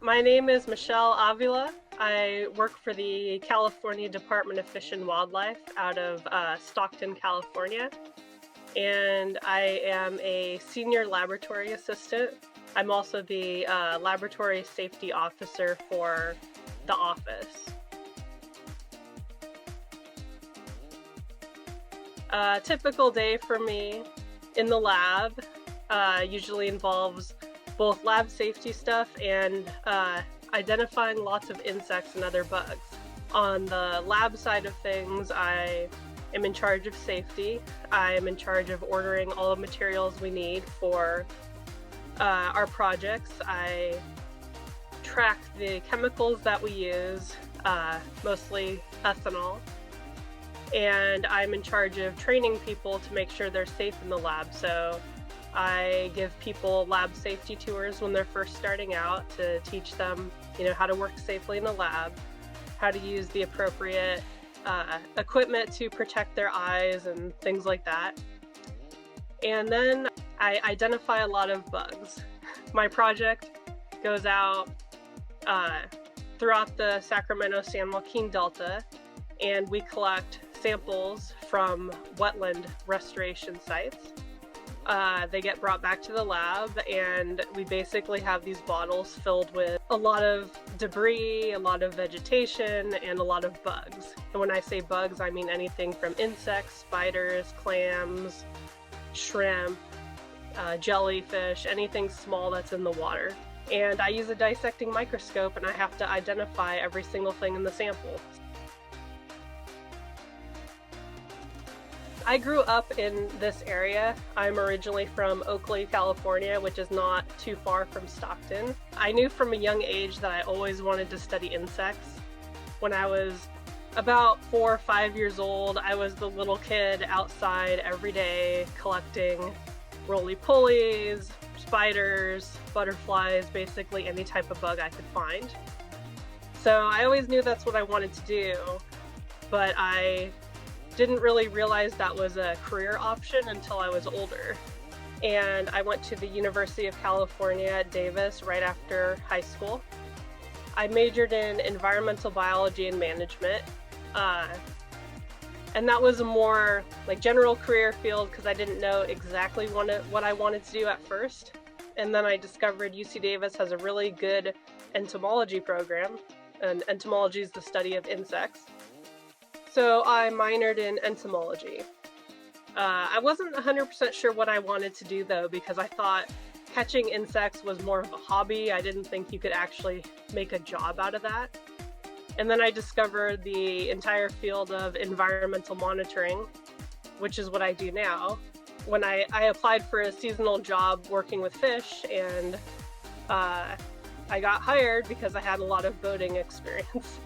My name is Michelle Avila. I work for the California Department of Fish and Wildlife out of Stockton, California. And I am a senior laboratory assistant. I'm also the laboratory safety officer for the office. A typical day for me in the lab usually involves both lab safety stuff and identifying lots of insects and other bugs. On the lab side of things, I am in charge of safety. I am in charge of ordering all the materials we need for our projects. I track the chemicals that we use, mostly ethanol. And I'm in charge of training people to make sure they're safe in the lab. So I give people lab safety tours when they're first starting out to teach them, how to work safely in the lab, how to use the appropriate equipment to protect their eyes and things like that. And then I identify a lot of bugs. My project goes out throughout the Sacramento-San Joaquin Delta, and we collect samples from wetland restoration sites. They get brought back to the lab, and we basically have these bottles filled with a lot of debris, a lot of vegetation, and a lot of bugs. And when I say bugs, I mean anything from insects, spiders, clams, shrimp, jellyfish, anything small that's in the water. And I use a dissecting microscope, and I have to identify every single thing in the sample. I grew up in this area. I'm originally from Oakley, California, which is not too far from Stockton. I knew from a young age that I always wanted to study insects. When I was about 4 or 5 years old, I was the little kid outside every day collecting roly-polies, spiders, butterflies, basically any type of bug I could find. So I always knew that's what I wanted to do, but I didn't really realize that was a career option until I was older. And I went to the University of California at Davis right after high school. I majored in environmental biology and management. And that was a more general career field because I didn't know exactly what I wanted to do at first. And then I discovered UC Davis has a really good entomology program, and entomology is the study of insects. So I minored in entomology. I wasn't 100% sure what I wanted to do though, because I thought catching insects was more of a hobby. I didn't think you could actually make a job out of that. And then I discovered the entire field of environmental monitoring, which is what I do now. When I applied for a seasonal job working with fish, and I got hired because I had a lot of boating experience.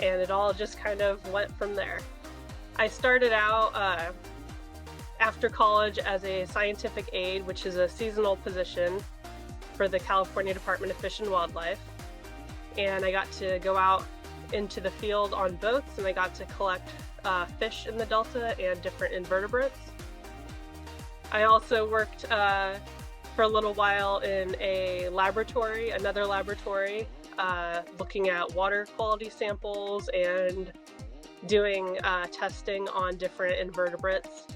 And it all just kind of went from there. I started out after college as a scientific aide, which is a seasonal position for the California Department of Fish and Wildlife. And I got to go out into the field on boats, and I got to collect fish in the Delta and different invertebrates. I also worked for a little while in another laboratory, looking at water quality samples and doing testing on different invertebrates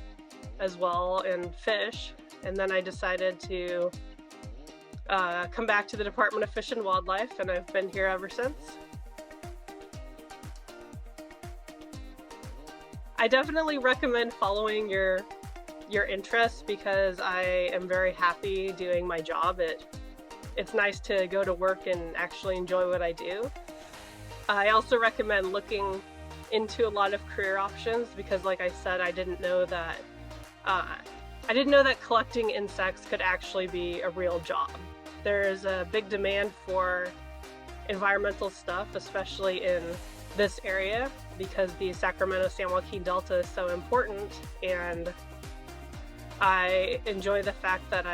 as well, and fish. And then I decided to come back to the Department of Fish and Wildlife, and I've been here ever since. I definitely recommend following your interests because I am very happy doing my job. It's nice to go to work and actually enjoy what I do. I also recommend looking into a lot of career options because, like I said, I didn't know that collecting insects could actually be a real job. There's a big demand for environmental stuff, especially in this area, because the Sacramento-San Joaquin Delta is so important, and I enjoy the fact that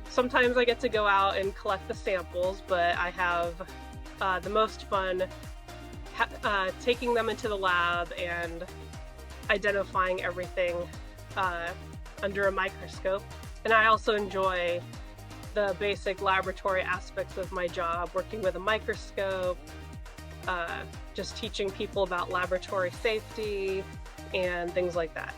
sometimes I get to go out and collect the samples, but I have the most fun taking them into the lab and identifying everything under a microscope. And I also enjoy the basic laboratory aspects of my job, working with a microscope, just teaching people about laboratory safety and things like that.